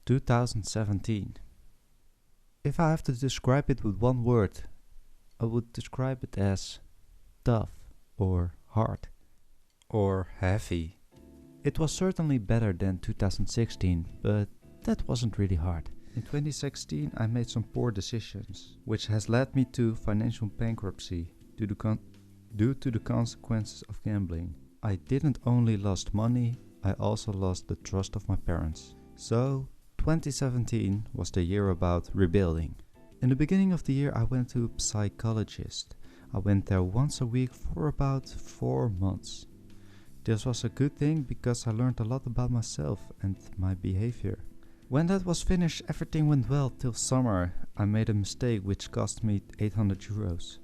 2017. If I have to describe it with one word, I would describe it as tough or hard or heavy. It was certainly better than 2016, but that wasn't really hard. In 2016 I made some poor decisions, which has led me to financial bankruptcy due to the consequences of gambling. I didn't only lost money, I also lost the trust of my parents. So 2017 was the year about rebuilding. In the beginning of the year I went to a psychologist. I went there once a week for about 4 months. This was a good thing because I learned a lot about myself and my behavior. When that was finished, everything went well till summer. I made a mistake which cost me 800 euros.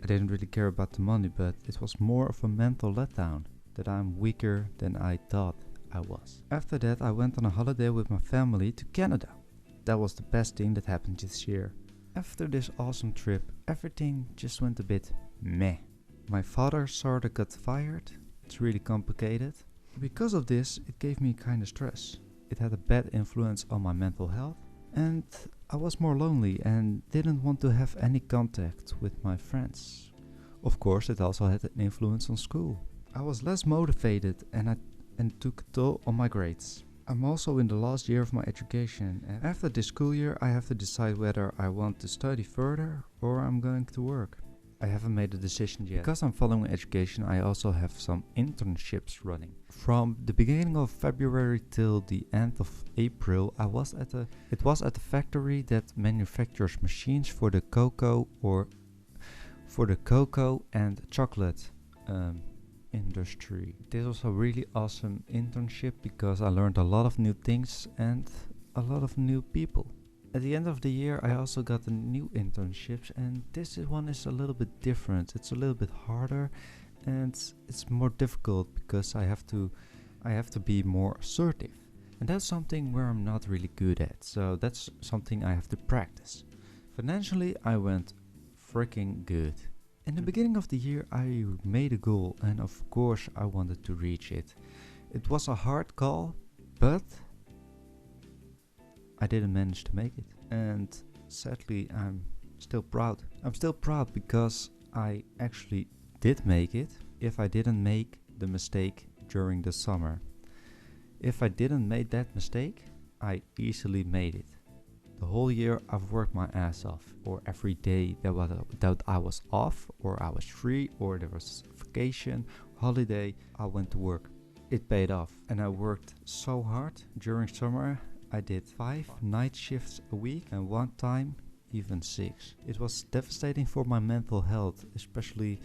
I didn't really care about the money, but it was more of a mental letdown that I'm weaker than I thought I was. After that I went on a holiday with my family to Canada. That was the best thing that happened this year. After this awesome trip, everything just went a bit meh. My father sorta got fired. It's really complicated. Because of this, it gave me kinda stress. It had a bad influence on my mental health, and I was more lonely and didn't want to have any contact with my friends. Of course, it also had an influence on school. I was less motivated and it took a toll on my grades. I'm also in the last year of my education, and after this school year I have to decide whether I want to study further or I'm going to work. I haven't made a decision yet. Because I'm following education, I also have some internships running. From the beginning of February till the end of April, it was at a factory that manufactures machines for the cocoa and chocolate industry. This was a really awesome internship because I learned a lot of new things and a lot of new people. At the end of the year I also got a new internships, and this one is a little bit different. It's a little bit harder and it's more difficult because I have to be more assertive. And that's something where I'm not really good at. So that's something I have to practice. Financially I went freaking good. In the beginning of the year I made a goal, and of course I wanted to reach it. It was a hard call, but I didn't manage to make it, and sadly I'm still proud. I'm still proud because I actually did make it. If I didn't make the mistake during the summer, if I didn't make that mistake, I easily made it. The whole year I've worked my ass off, or every day that I was off, or I was free, or there was vacation, holiday, I went to work. It paid off, and I worked so hard during summer. I did 5 night shifts a week, and one time even 6. It was devastating for my mental health, especially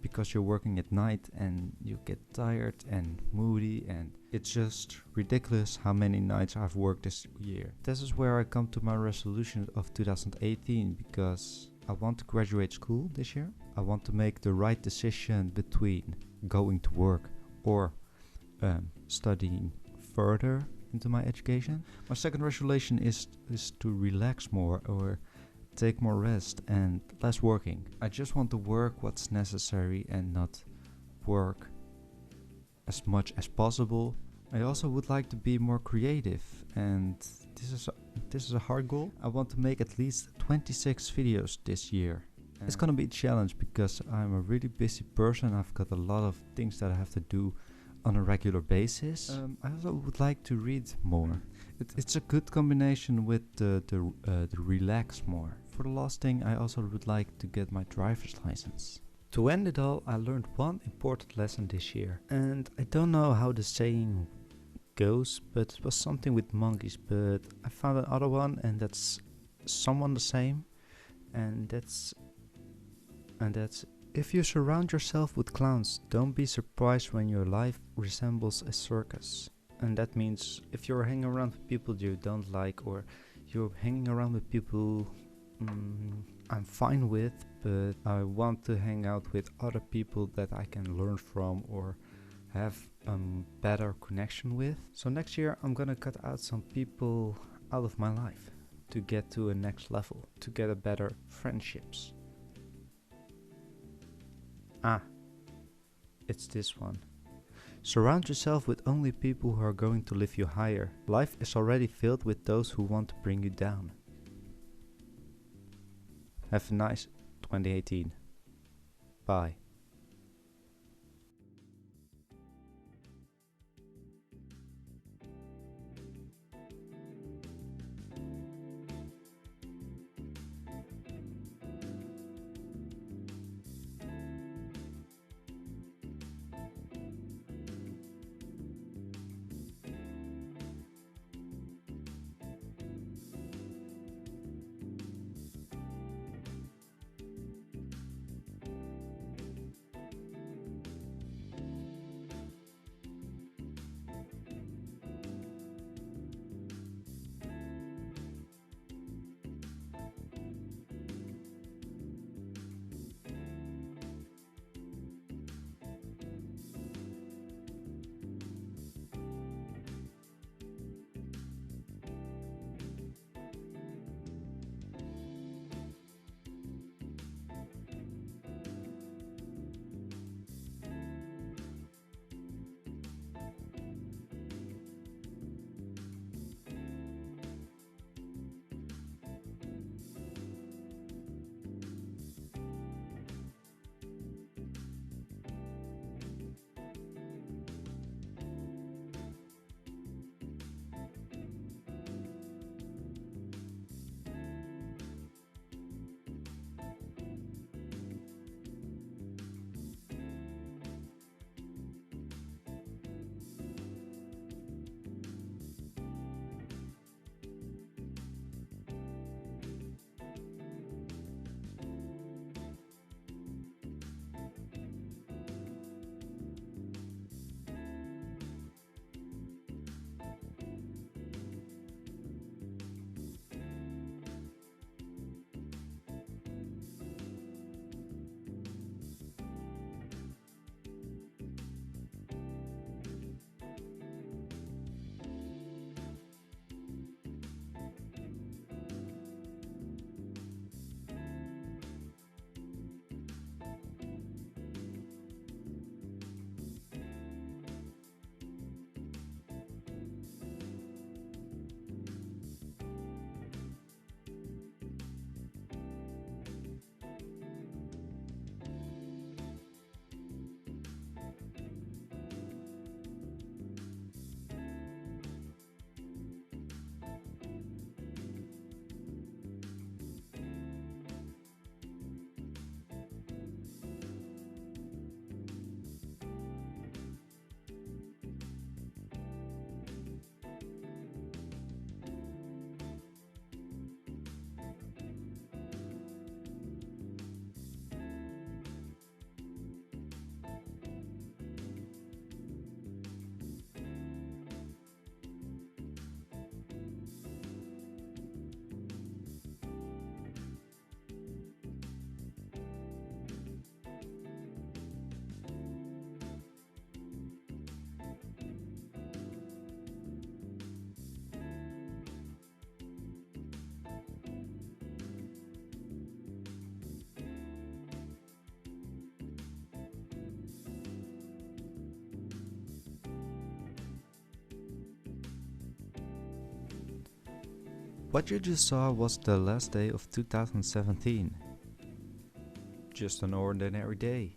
because you're working at night and you get tired and moody, and it's just ridiculous how many nights I've worked this year. This is where I come to my resolution of 2018, because I want to graduate school this year. I want to make the right decision between going to work or studying further into my education. My second resolution is to relax more, or take more rest and less working. I just want to work what's necessary and not work as much as possible. I also would like to be more creative, and this is a hard goal. I want to make at least 26 videos this year. It's gonna be a challenge because I'm a really busy person. I've got a lot of things that I have to do on a regular basis. I also would like to read more. It's a good combination with the relax more. For the last thing, I also would like to get my driver's license. To end it all, I learned one important lesson this year, and I don't know how the saying goes, but it was something with monkeys, but I found another one, and that's someone the same, and that's if you surround yourself with clowns, don't be surprised when your life resembles a circus. And that means if you're hanging around with people you don't like, or you're hanging around with people I'm fine with, but I want to hang out with other people that I can learn from or have a better connection with. So next year I'm gonna cut out some people out of my life to get to a next level, to get a better friendships. It's this one. Surround yourself with only people who are going to lift you higher. Life is already filled with those who want to bring you down. Have a nice 2018. Bye. What you just saw was the last day of 2017. Just an ordinary day.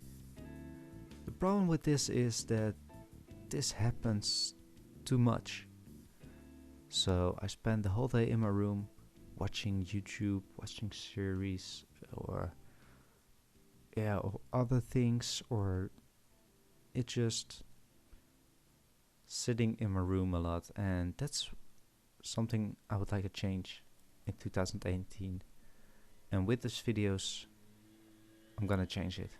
The problem with this is that this happens too much. So I spent the whole day in my room watching YouTube, watching series, or or other things, or it just sitting in my room a lot, and that's something I would like to change in 2018. And with these videos, I'm gonna change it.